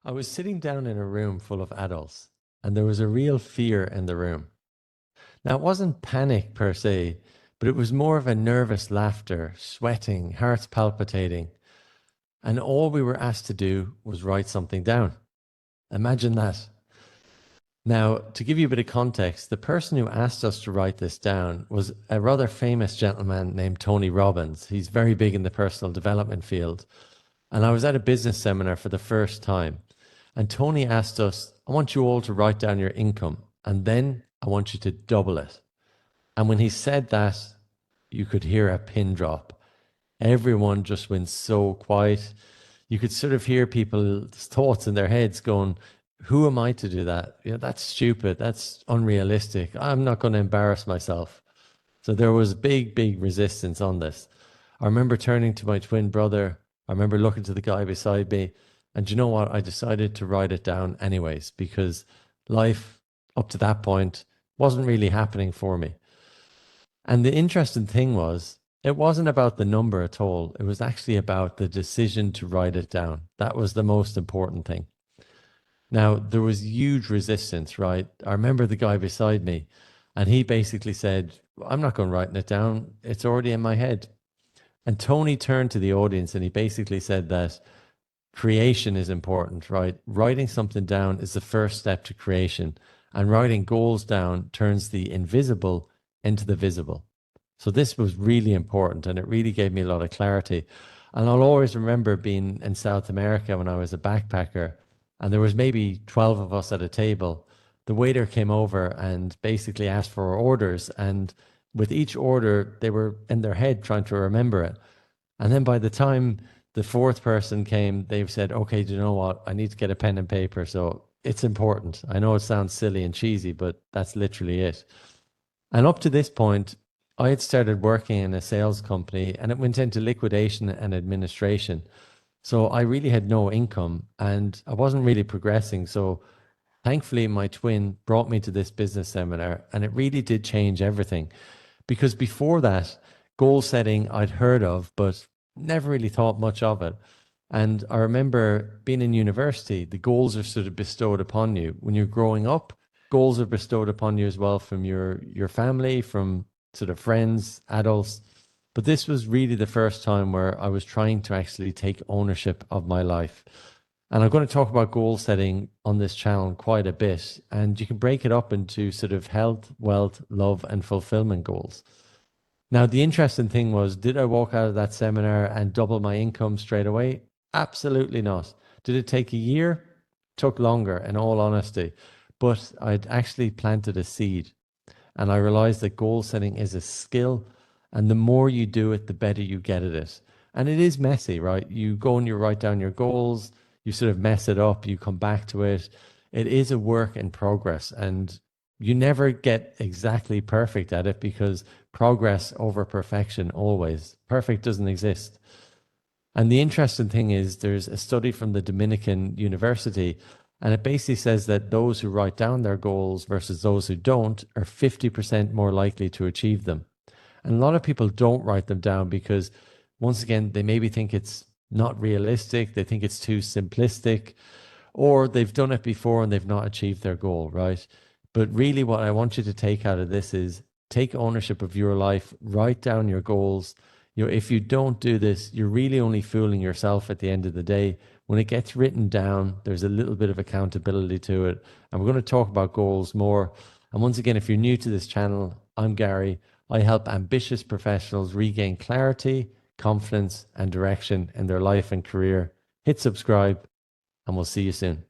I was sitting down in a room full of adults, and there was a real fear in the room. Now, it wasn't panic per se, but it was more of a nervous laughter, sweating, hearts palpitating. And all we were asked to do was write something down. Imagine that. Now, to give you a bit of context, the person who asked us to write this down was a rather famous gentleman named Tony Robbins. He's very big in the personal development field. And I was at a business seminar for the first time. And Tony asked us, I want you all to write down your income, and then I want you to double it. And when he said that, you could hear a pin drop. Everyone just went so quiet. You could sort of hear people's thoughts in their heads going, who am I to do that? That's stupid. That's unrealistic. I'm not going to embarrass myself. So there was big resistance on this. I remember turning to my twin brother. I remember looking to the guy beside me. And you know what? I decided to write it down anyways, because life up to that point wasn't really happening for me. And the interesting thing was, it wasn't about the number at all. It was actually about the decision to write it down. That was the most important thing. Now, there was huge resistance, right? I remember the guy beside me, and he basically said, I'm not going to write it down. It's already in my head. And Tony turned to the audience and he basically said that creation is important, right? Writing something down is the first step to creation, and writing goals down turns the invisible into the visible. So this was really important, and it really gave me a lot of clarity. And I'll always remember being in South America when I was a backpacker, and there was maybe 12 of us at a table. The waiter came over and basically asked for our orders, and with each order, they were in their head trying to remember it. And then by the time the fourth person came, they've said, okay, do you know what? I need to get a pen and paper. So it's important. I know it sounds silly and cheesy, but that's literally it. And up to this point, I had started working in a sales company and it went into liquidation and administration. So I really had no income and I wasn't really progressing. So thankfully, my twin brought me to this business seminar and it really did change everything. Because before that, goal setting I'd heard of, but never really thought much of it. And I remember being in university, the goals are sort of bestowed upon you. When you're growing up, goals are bestowed upon you as well from your family, from sort of friends, adults. But this was really the first time where I was trying to actually take ownership of my life. And I'm going to talk about goal setting on this channel quite a bit. And you can break it up into sort of health, wealth, love, and fulfillment goals. Now, the interesting thing was, did I walk out of that seminar and double my income straight away? Absolutely not. Did it take a year? Took longer, in all honesty. But I'd actually planted a seed. And I realized that goal setting is a skill. And the more you do it, the better you get at it. And it is messy, right? You go and you write down your goals, you sort of mess it up, you come back to it. It is a work in progress. And you never get exactly perfect at it because progress over perfection always. Perfect doesn't exist. And the interesting thing is there's a study from the Dominican University, and it basically says that those who write down their goals versus those who don't are 50% more likely to achieve them. And a lot of people don't write them down because, once again, they maybe think it's not realistic, they think it's too simplistic, or they've done it before and they've not achieved their goal, right? But really, what I want you to take out of this is take ownership of your life, write down your goals. If you don't do this, you're really only fooling yourself at the end of the day. When it gets written down, there's a little bit of accountability to it. And we're going to talk about goals more. And once again, if you're new to this channel, I'm Gary. I help ambitious professionals regain clarity, confidence, and direction in their life and career. Hit subscribe, and we'll see you soon.